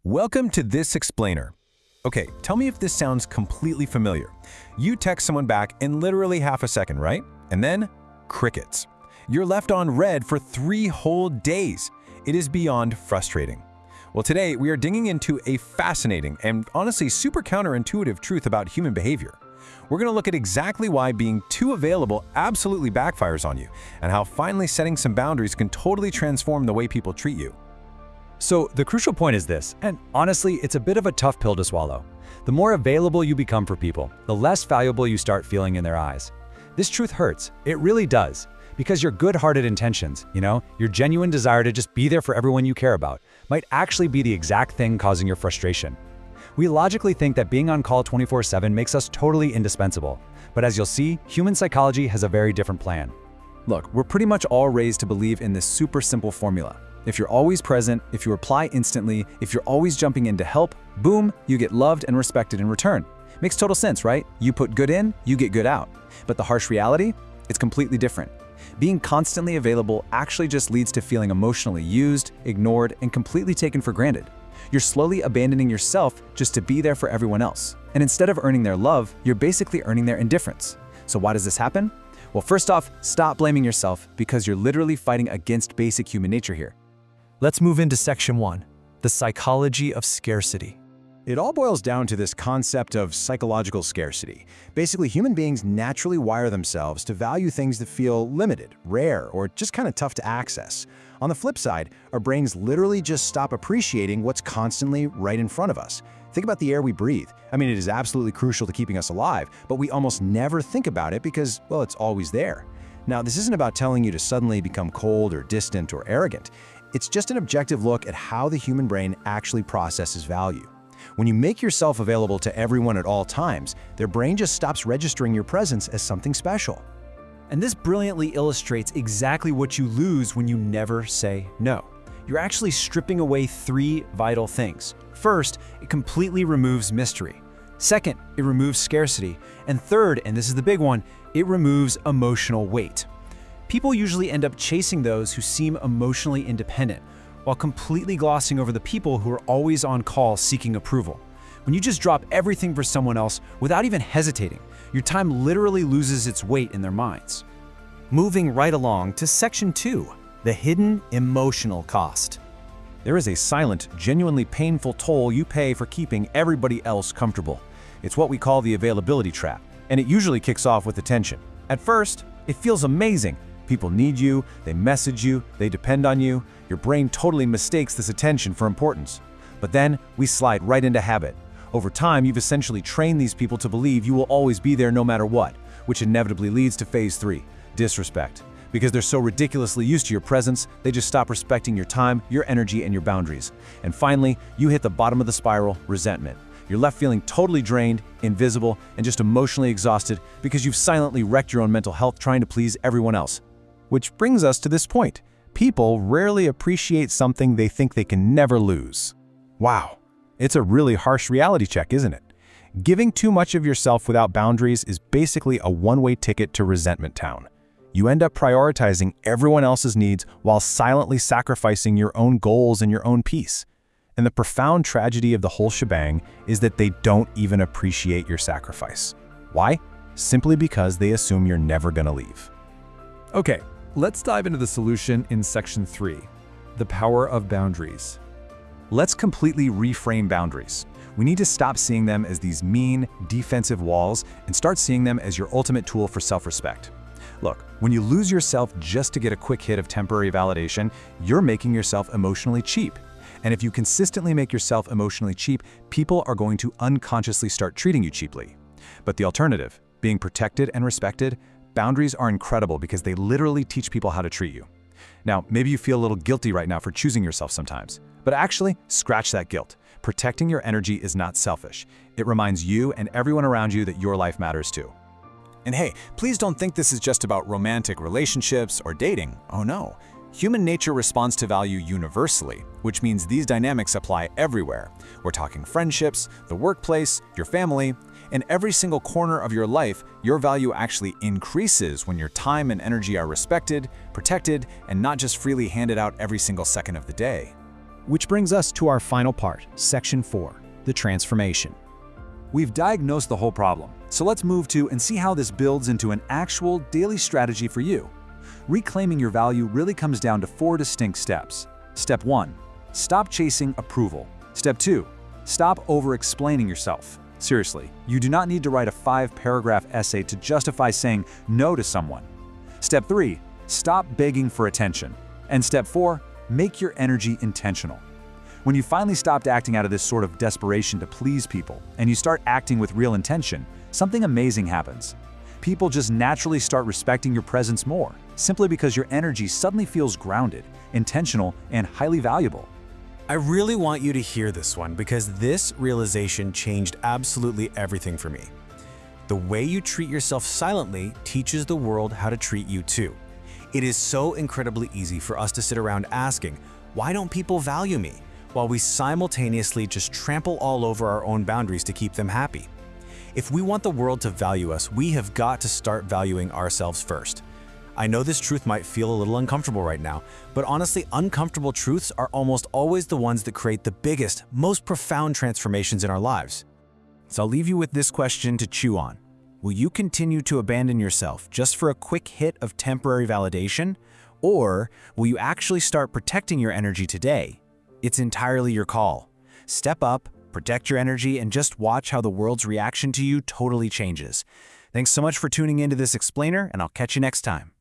Welcome to This Explainer. Okay, tell me if this sounds completely familiar. You text someone back in literally half a second, right? And then, crickets. You're left on red for 3 whole days. It is beyond frustrating. Well, today we are digging into a fascinating and honestly super counterintuitive truth about human behavior. We're going to look at exactly why being too available absolutely backfires on you, and how finally setting some boundaries can totally transform the way people treat you. So the crucial point is this, and honestly, it's a bit of a tough pill to swallow. The more available you become for people, the less valuable you start feeling in their eyes. This truth hurts. It really does. Because your good-hearted intentions, your genuine desire to just be there for everyone you care about, might actually be the exact thing causing your frustration. We logically think that being on call 24/7 makes us totally indispensable. But as you'll see, human psychology has a very different plan. Look, we're pretty much all raised to believe in this super simple formula. If you're always present, if you reply instantly, if you're always jumping in to help, boom, you get loved and respected in return. Makes total sense, right? You put good in, you get good out. But the harsh reality? It's completely different. Being constantly available actually just leads to feeling emotionally used, ignored, and completely taken for granted. You're slowly abandoning yourself just to be there for everyone else. And instead of earning their love, you're basically earning their indifference. So why does this happen? Well, first off, stop blaming yourself because you're literally fighting against basic human nature here. Let's move into section 1, the psychology of scarcity. It all boils down to this concept of psychological scarcity. Basically, human beings naturally wire themselves to value things that feel limited, rare, or just kind of tough to access. On the flip side, our brains literally just stop appreciating what's constantly right in front of us. Think about the air we breathe. I mean, it is absolutely crucial to keeping us alive, but we almost never think about it because, well, it's always there. Now, this isn't about telling you to suddenly become cold or distant or arrogant. It's just an objective look at how the human brain actually processes value. When you make yourself available to everyone at all times, their brain just stops registering your presence as something special. And this brilliantly illustrates exactly what you lose when you never say no. You're actually stripping away 3 vital things. First, it completely removes mystery. Second, it removes scarcity. And third, and this is the big one, it removes emotional weight. People usually end up chasing those who seem emotionally independent, while completely glossing over the people who are always on call seeking approval. When you just drop everything for someone else without even hesitating, your time literally loses its weight in their minds. Moving right along to section 2, the hidden emotional cost. There is a silent, genuinely painful toll you pay for keeping everybody else comfortable. It's what we call the availability trap, and it usually kicks off with attention. At first, it feels amazing. People need you, they message you, they depend on you. Your brain totally mistakes this attention for importance. But then, we slide right into habit. Over time, you've essentially trained these people to believe you will always be there no matter what, which inevitably leads to phase 3, disrespect. Because they're so ridiculously used to your presence, they just stop respecting your time, your energy, and your boundaries. And finally, you hit the bottom of the spiral, resentment. You're left feeling totally drained, invisible, and just emotionally exhausted because you've silently wrecked your own mental health trying to please everyone else. Which brings us to this point. People rarely appreciate something they think they can never lose. Wow, it's a really harsh reality check, isn't it? Giving too much of yourself without boundaries is basically a one-way ticket to resentment town. You end up prioritizing everyone else's needs while silently sacrificing your own goals and your own peace. And the profound tragedy of the whole shebang is that they don't even appreciate your sacrifice. Why? Simply because they assume you're never gonna leave. Okay, let's dive into the solution in section 3, the power of boundaries. Let's completely reframe boundaries. We need to stop seeing them as these mean, defensive walls and start seeing them as your ultimate tool for self-respect. Look, when you lose yourself just to get a quick hit of temporary validation, you're making yourself emotionally cheap. And if you consistently make yourself emotionally cheap, people are going to unconsciously start treating you cheaply. But the alternative, being protected and respected, boundaries are incredible because they literally teach people how to treat you. Now, maybe you feel a little guilty right now for choosing yourself sometimes, but actually, scratch that guilt. Protecting your energy is not selfish. It reminds you and everyone around you that your life matters too. And hey, please don't think this is just about romantic relationships or dating. Oh no. Human nature responds to value universally, which means these dynamics apply everywhere. We're talking friendships, the workplace, your family. In every single corner of your life, your value actually increases when your time and energy are respected, protected, and not just freely handed out every single second of the day. Which brings us to our final part, Section 4, the transformation. We've diagnosed the whole problem, so let's move to and see how this builds into an actual daily strategy for you. Reclaiming your value really comes down to 4 distinct steps. Step 1. Stop chasing approval. Step 2. Stop over-explaining yourself. Seriously, you do not need to write a 5-paragraph essay to justify saying no to someone. Step 3. Stop begging for attention. And step 4. Make your energy intentional. When you finally stopped acting out of this sort of desperation to please people, and you start acting with real intention, something amazing happens. People just naturally start respecting your presence more, simply because your energy suddenly feels grounded, intentional, and highly valuable. I really want you to hear this one because this realization changed absolutely everything for me. The way you treat yourself silently teaches the world how to treat you too. It is so incredibly easy for us to sit around asking, why don't people value me? While we simultaneously just trample all over our own boundaries to keep them happy. If we want the world to value us, we have got to start valuing ourselves first. I know this truth might feel a little uncomfortable right now, but honestly, uncomfortable truths are almost always the ones that create the biggest, most profound transformations in our lives. So I'll leave you with this question to chew on. Will you continue to abandon yourself just for a quick hit of temporary validation? Or will you actually start protecting your energy today? It's entirely your call. Step up, protect your energy, and just watch how the world's reaction to you totally changes. Thanks so much for tuning into this explainer, and I'll catch you next time.